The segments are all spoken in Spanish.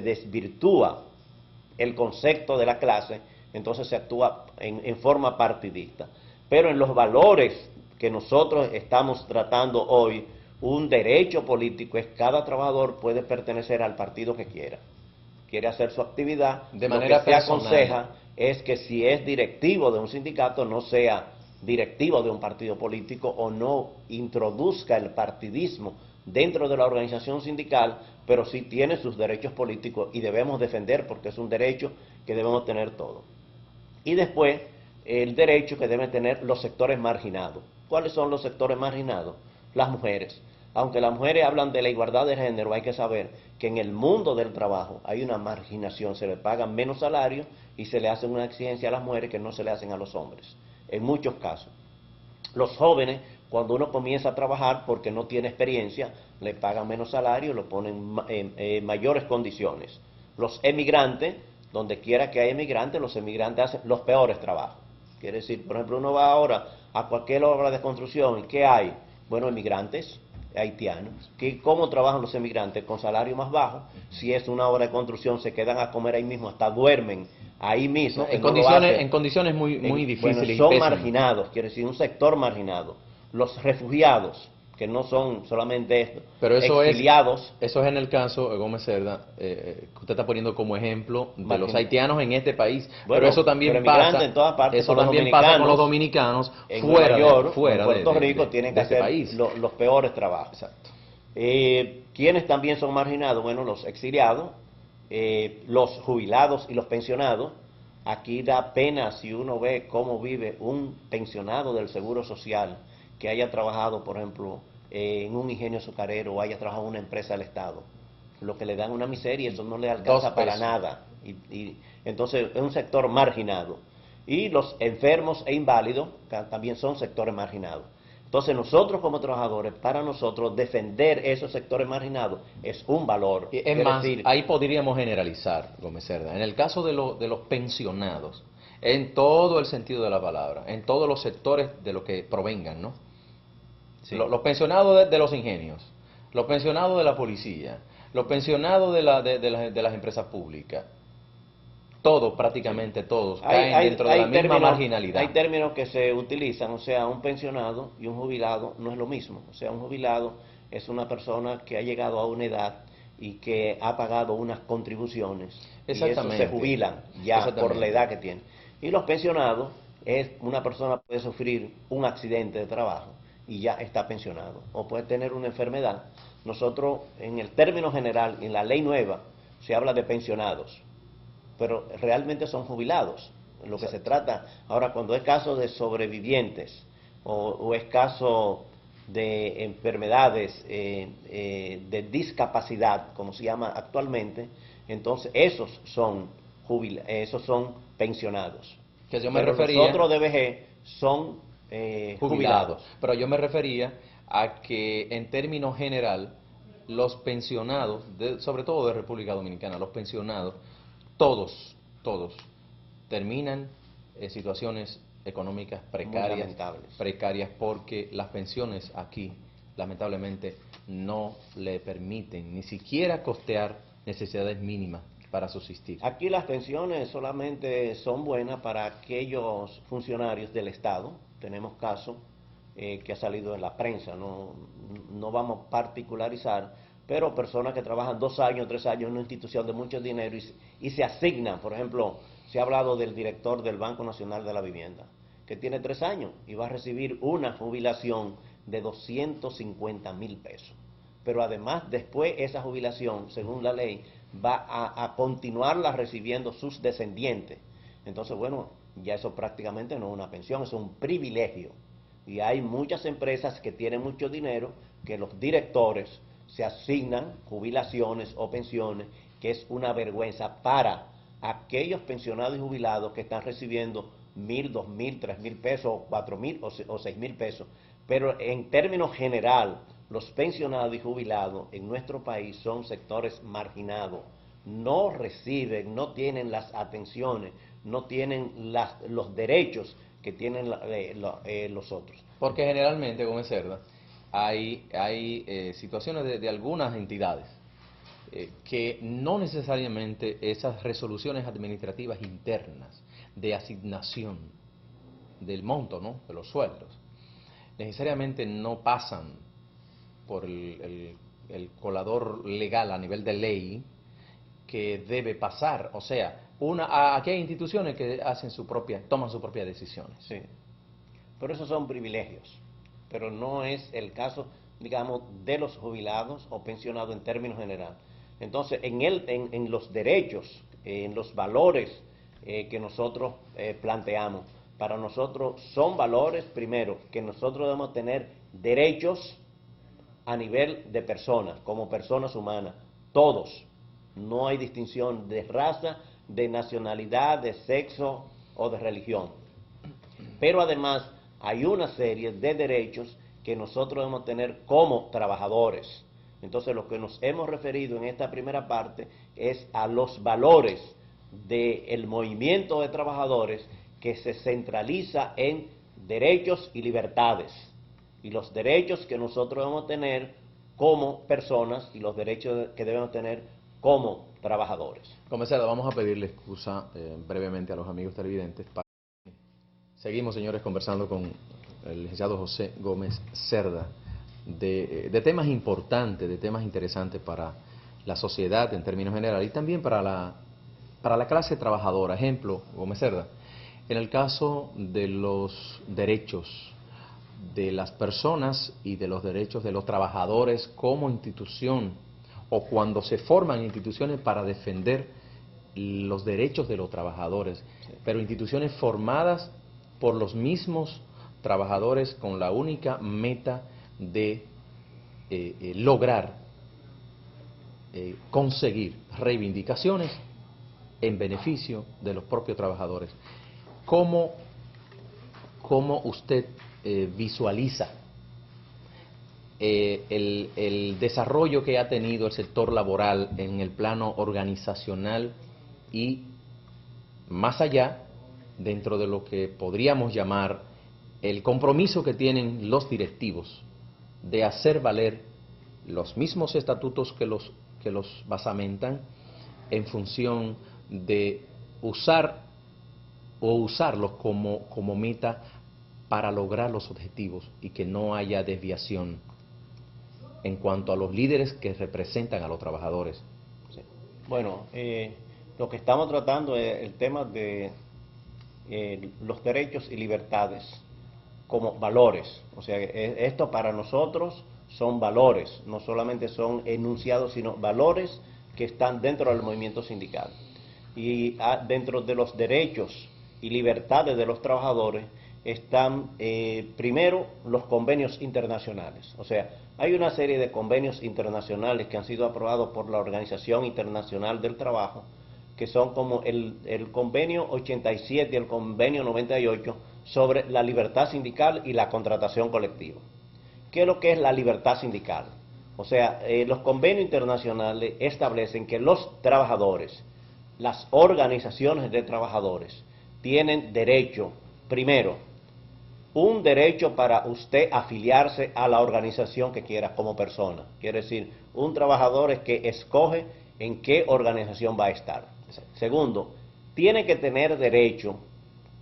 desvirtúa el concepto de la clase, entonces se actúa en forma partidista. Pero en los valores que nosotros estamos tratando hoy, un derecho político es cada trabajador puede pertenecer al partido que quiera. Quiere hacer su actividad, de lo manera que se personal. aconseja es que si es directivo de un sindicato no sea directivo de un partido político o no introduzca el partidismo dentro de la organización sindical, pero sí tiene sus derechos políticos y debemos defender porque es un derecho que debemos tener todos. Y después, el derecho que deben tener los sectores marginados. ¿Cuáles son los sectores marginados? Las mujeres. Aunque las mujeres hablan de la igualdad de género, hay que saber que en el mundo del trabajo hay una marginación, se le pagan menos salario y se le hace una exigencia a las mujeres que no se le hacen a los hombres, en muchos casos. Los jóvenes, cuando uno comienza a trabajar porque no tiene experiencia, le pagan menos salario, lo ponen en mayores condiciones. Los emigrantes, donde quiera que haya emigrantes, los emigrantes hacen los peores trabajos. Quiere decir, por ejemplo, uno va ahora a cualquier obra de construcción, ¿y qué hay? Bueno, emigrantes, haitianos. ¿Cómo trabajan los emigrantes? Con salario más bajo. Si es una obra de construcción, se quedan a comer ahí mismo, hasta duermen ahí mismo. En condiciones muy difíciles bueno, son y pésimas. marginados, quiere decir, un sector marginado. Los refugiados, que no son solamente esto, Pero exiliados. Eso es en el caso, Gómez Cerda, que usted está poniendo como ejemplo de los haitianos en este país. Bueno, pero eso también pasa, en todas partes, eso también pasa con los dominicanos en Nueva York, fuera en Puerto Rico, tienen que este hacer país. los peores trabajos. Exacto. ¿Quiénes también son marginados? Bueno, los exiliados, los jubilados y los pensionados. Aquí da pena si uno ve cómo vive un pensionado del Seguro Social que haya trabajado, por ejemplo, en un ingenio azucarero o haya trabajado en una empresa del Estado. Lo que le dan una miseria, eso no le alcanza para nada. Entonces es un sector marginado. Y los enfermos e inválidos también son sectores marginados. Entonces nosotros como trabajadores, para nosotros defender esos sectores marginados es un valor. Es más, ahí podríamos generalizar, Gómez Cerda. En el caso de los pensionados, en todo el sentido de la palabra, en todos los sectores de lo que provengan, ¿no? Sí. Los pensionados de los ingenios, los pensionados de la policía, los pensionados de las empresas públicas, todos, prácticamente todos, caen dentro de la misma marginalidad. Hay términos que se utilizan, o sea, un pensionado y un jubilado no es lo mismo. O sea, un jubilado es una persona que ha llegado a una edad y que ha pagado unas contribuciones. Exactamente. Y eso se jubilan ya por la edad que tiene. Y los pensionados es una persona que puede sufrir un accidente de trabajo y ya está pensionado. O puede tener una enfermedad. Nosotros, en el término general, en la ley nueva, se habla de pensionados, pero realmente son jubilados. Lo que se trata, ahora cuando es caso de sobrevivientes o es caso de enfermedades de discapacidad, como se llama actualmente, entonces esos son pensionados. Que yo me refería, los otros de vejez son jubilados. Pero yo me refería a que en términos general, los pensionados, sobre todo de República Dominicana, los pensionados, todos terminan en situaciones económicas precarias porque las pensiones aquí, lamentablemente, no le permiten ni siquiera costear necesidades mínimas para subsistir. Aquí las pensiones solamente son buenas para aquellos funcionarios del Estado. Tenemos casos que ha salido en la prensa, no vamos a particularizar, pero personas que trabajan 2 años, 3 años en una institución de mucho dinero y se asignan. Por ejemplo, se ha hablado del director del Banco Nacional de la Vivienda, que tiene 3 años y va a recibir una jubilación de 250,000 pesos. Pero además, después esa jubilación, según la ley, va a continuarla recibiendo sus descendientes. Entonces, bueno, ya eso prácticamente no es una pensión, es un privilegio. Y hay muchas empresas que tienen mucho dinero, que los directores se asignan jubilaciones o pensiones, que es una vergüenza para aquellos pensionados y jubilados que están recibiendo 1,000, 2,000, 3,000 pesos, 4,000 o 6,000 pesos. Pero en términos general, los pensionados y jubilados en nuestro país son sectores marginados. No reciben, no tienen las atenciones, no tienen los derechos que tienen los otros. Porque generalmente, Gómez Cerda, hay situaciones de algunas entidades que no necesariamente esas resoluciones administrativas internas de asignación del monto, ¿no?, de los sueldos, necesariamente no pasan por el colador legal a nivel de ley que debe pasar. O sea, aquí hay instituciones que toman sus propias decisiones. Sí, pero esos son privilegios, pero no es el caso, digamos, de los jubilados o pensionados en términos generales. Entonces, en los derechos, en los valores que nosotros planteamos, para nosotros son valores, primero, que nosotros debemos tener derechos a nivel de personas, como personas humanas, todos. No hay distinción de raza, de nacionalidad, de sexo o de religión. Pero además hay una serie de derechos que nosotros debemos tener como trabajadores. Entonces, lo que nos hemos referido en esta primera parte es a los valores del movimiento de trabajadores que se centraliza en derechos y libertades, y los derechos que nosotros debemos tener como personas y los derechos que debemos tener como trabajadores. Comisario, vamos a pedirle excusa brevemente a los amigos televidentes. Seguimos, señores, conversando con el licenciado José Gómez Cerda de temas importantes, de temas interesantes para la sociedad en términos generales y también para la clase trabajadora. Ejemplo, Gómez Cerda, en el caso de los derechos de las personas y de los derechos de los trabajadores como institución, o cuando se forman instituciones para defender los derechos de los trabajadores, pero instituciones formadas por los mismos trabajadores con la única meta de lograr conseguir reivindicaciones en beneficio de los propios trabajadores. ¿Cómo usted visualiza el desarrollo que ha tenido el sector laboral en el plano organizacional y más allá, dentro de lo que podríamos llamar el compromiso que tienen los directivos de hacer valer los mismos estatutos que los basamentan en función de usarlos como meta para lograr los objetivos y que no haya desviación en cuanto a los líderes que representan a los trabajadores? Sí. Bueno, lo que estamos tratando es el tema de los derechos y libertades como valores. O sea, esto para nosotros son valores, no solamente son enunciados, sino valores que están dentro del movimiento sindical. Y dentro de los derechos y libertades de los trabajadores están primero los convenios internacionales. O sea, hay una serie de convenios internacionales que han sido aprobados por la Organización Internacional del Trabajo, que son como el convenio 87 y el convenio 98 sobre la libertad sindical y la contratación colectiva. ¿Qué es lo que es la libertad sindical? O sea, los convenios internacionales establecen que los trabajadores, las organizaciones de trabajadores, tienen derecho, primero, un derecho para usted afiliarse a la organización que quiera como persona. Quiere decir, un trabajador es que escoge en qué organización va a estar. Segundo, tiene que tener derecho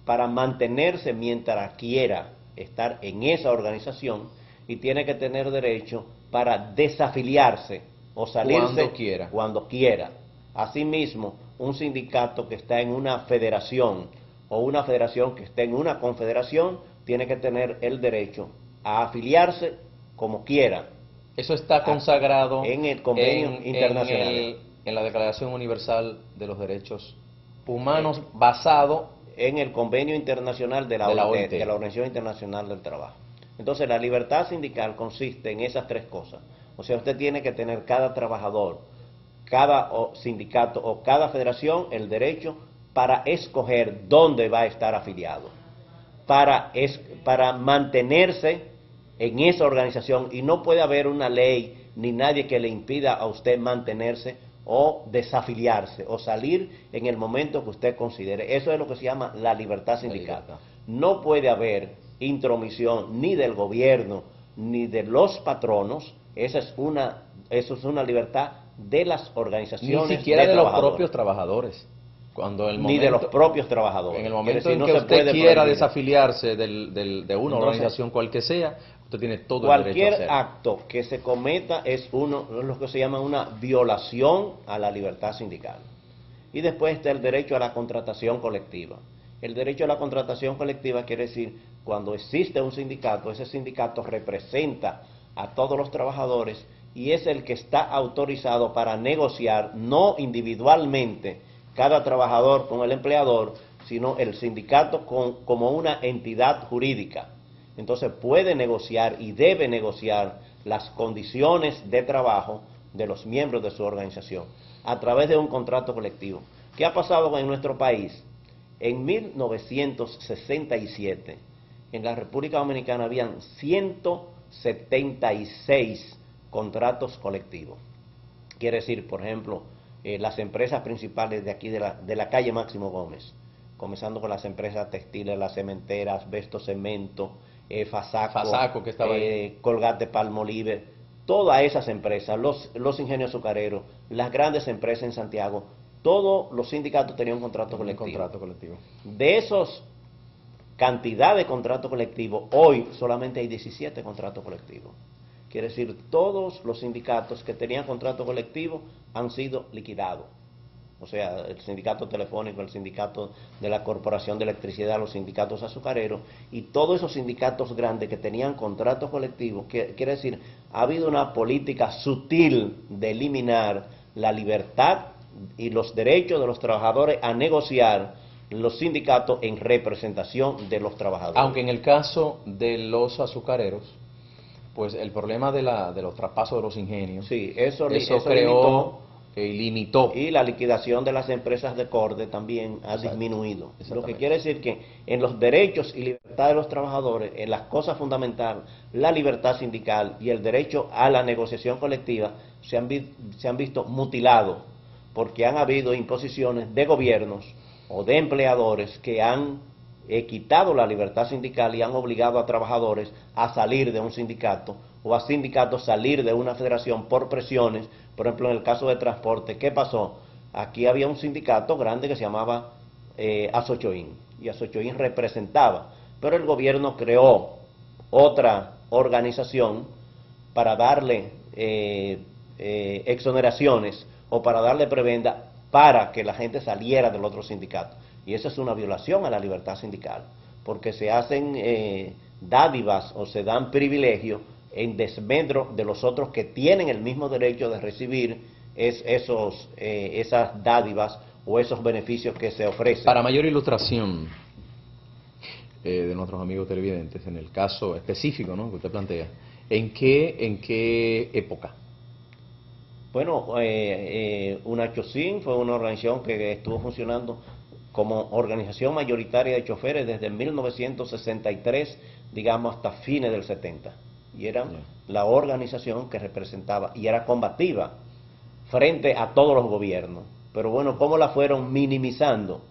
para mantenerse mientras quiera estar en esa organización y tiene que tener derecho para desafiliarse o salirse cuando quiera. Asimismo, un sindicato que está en una federación o una federación que esté en una confederación tiene que tener el derecho a afiliarse como quiera. Eso está consagrado en el convenio internacional. En la Declaración Universal de los Derechos Humanos, basado en el convenio internacional de la OIT, de la Organización Internacional del Trabajo. Entonces, la libertad sindical consiste en esas tres cosas. O sea, usted tiene que tener, cada trabajador, cada sindicato o cada federación, el derecho para escoger dónde va a estar afiliado, para mantenerse en esa organización, y no puede haber una ley ni nadie que le impida a usted mantenerse o desafiliarse o salir en el momento que usted considere. Eso es lo que se llama la libertad sindical. No puede haber intromisión ni del gobierno ni de los patronos. Eso es una libertad de las Ni organizaciones siquiera de los trabajadores. propios trabajadores. Cuando el Ni de los momento, propios trabajadores. en el Quiere momento decir, en no que se usted puede quiera prohibir. desafiliarse de una Entonces, organización cual que sea, usted tiene todo el derecho a cualquier hacerlo. acto que se cometa es lo que se llama una violación a la libertad sindical. Y después está el derecho a la contratación colectiva. El derecho a la contratación colectiva quiere decir, cuando existe un sindicato, ese sindicato representa a todos los trabajadores y es el que está autorizado para negociar, no individualmente cada trabajador con el empleador, sino el sindicato como una entidad jurídica. Entonces puede negociar y debe negociar las condiciones de trabajo de los miembros de su organización a través de un contrato colectivo. ¿Qué ha pasado en nuestro país? En 1967, en la República Dominicana habían 176 contratos colectivos. Quiere decir, por ejemplo, las empresas principales de aquí de la calle Máximo Gómez, comenzando con las empresas textiles, las cementeras, Besto Cemento, Fasaco, que estaba ahí. Colgate Palmolive, todas esas empresas, los ingenios azucareros, las grandes empresas en Santiago, todos los sindicatos tenían un contrato colectivo. De esos cantidad de contratos colectivos, hoy solamente hay 17 contratos colectivos. Quiere decir, todos los sindicatos que tenían contrato colectivo han sido liquidados. O sea, el sindicato telefónico, el sindicato de la Corporación de Electricidad, los sindicatos azucareros y todos esos sindicatos grandes que tenían contratos colectivos, quiere decir, ha habido una política sutil de eliminar la libertad y los derechos de los trabajadores a negociar los sindicatos en representación de los trabajadores. Aunque en el caso de los azucareros, pues el problema de los traspasos de los ingenios, sí, eso creó limitó. Y la liquidación de las empresas de corte también ha disminuido. Lo que quiere decir que en los derechos y libertades de los trabajadores, en las cosas fundamentales, la libertad sindical y el derecho a la negociación colectiva se han visto mutilados, porque han habido imposiciones de gobiernos o de empleadores que han quitado la libertad sindical y han obligado a trabajadores a salir de un sindicato o a sindicatos salir de una federación por presiones. Por ejemplo, en el caso de transporte, ¿qué pasó? Aquí había un sindicato grande que se llamaba Asochoin, y Asochoin representaba, pero el gobierno creó otra organización para darle exoneraciones o para darle prebenda para que la gente saliera del otro sindicato. Y eso es una violación a la libertad sindical, porque se hacen dádivas o se dan privilegios en desmedro de los otros que tienen el mismo derecho de recibir esas dádivas o esos beneficios que se ofrecen. Para mayor ilustración de nuestros amigos televidentes, en el caso específico, ¿no?, que usted plantea, ¿en qué época? Bueno, UNACHOSIN fue una organización que estuvo funcionando como organización mayoritaria de choferes desde 1963, digamos, hasta fines del 70. Y era la organización que representaba y era combativa frente a todos los gobiernos. Pero bueno, ¿cómo la fueron minimizando?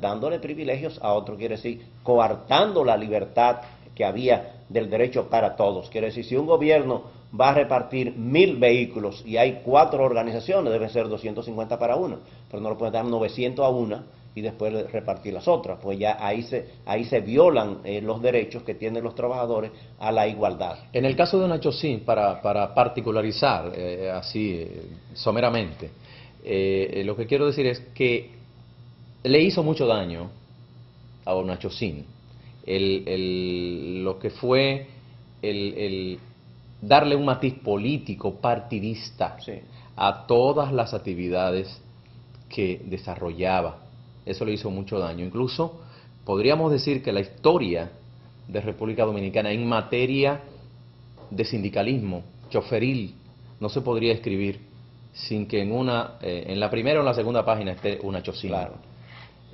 Dándole privilegios a otros, quiere decir, coartando la libertad que había del derecho para todos. Quiere decir, si un gobierno va a repartir 1000 vehículos y hay 4 organizaciones, deben ser 250 para una, pero no lo pueden dar 900 a una y después repartir las otras, pues ya ahí se violan los derechos que tienen los trabajadores a la igualdad. En el caso de UNACHOSIN, para particularizar así someramente, lo que quiero decir es que le hizo mucho daño a UNACHOSIN lo que fue el darle un matiz político partidista a todas las actividades que desarrollaba. Eso le hizo mucho daño. Incluso podríamos decir que la historia de República Dominicana en materia de sindicalismo choferil no se podría escribir sin que en la primera o en la segunda página esté UNACHOSIN. Claro.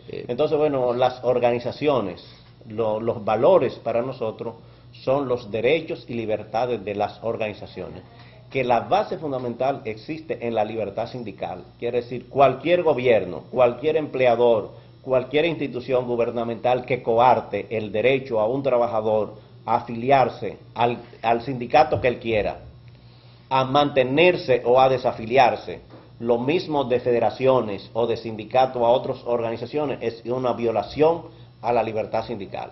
Entonces, bueno, las organizaciones, los valores para nosotros son los derechos y libertades de las organizaciones. Que la base fundamental existe en la libertad sindical. Quiere decir, cualquier gobierno, cualquier empleador, cualquier institución gubernamental que coarte el derecho a un trabajador a afiliarse al sindicato que él quiera, a mantenerse o a desafiliarse. Lo mismo de federaciones o de sindicatos a otras organizaciones es una violación a la libertad sindical.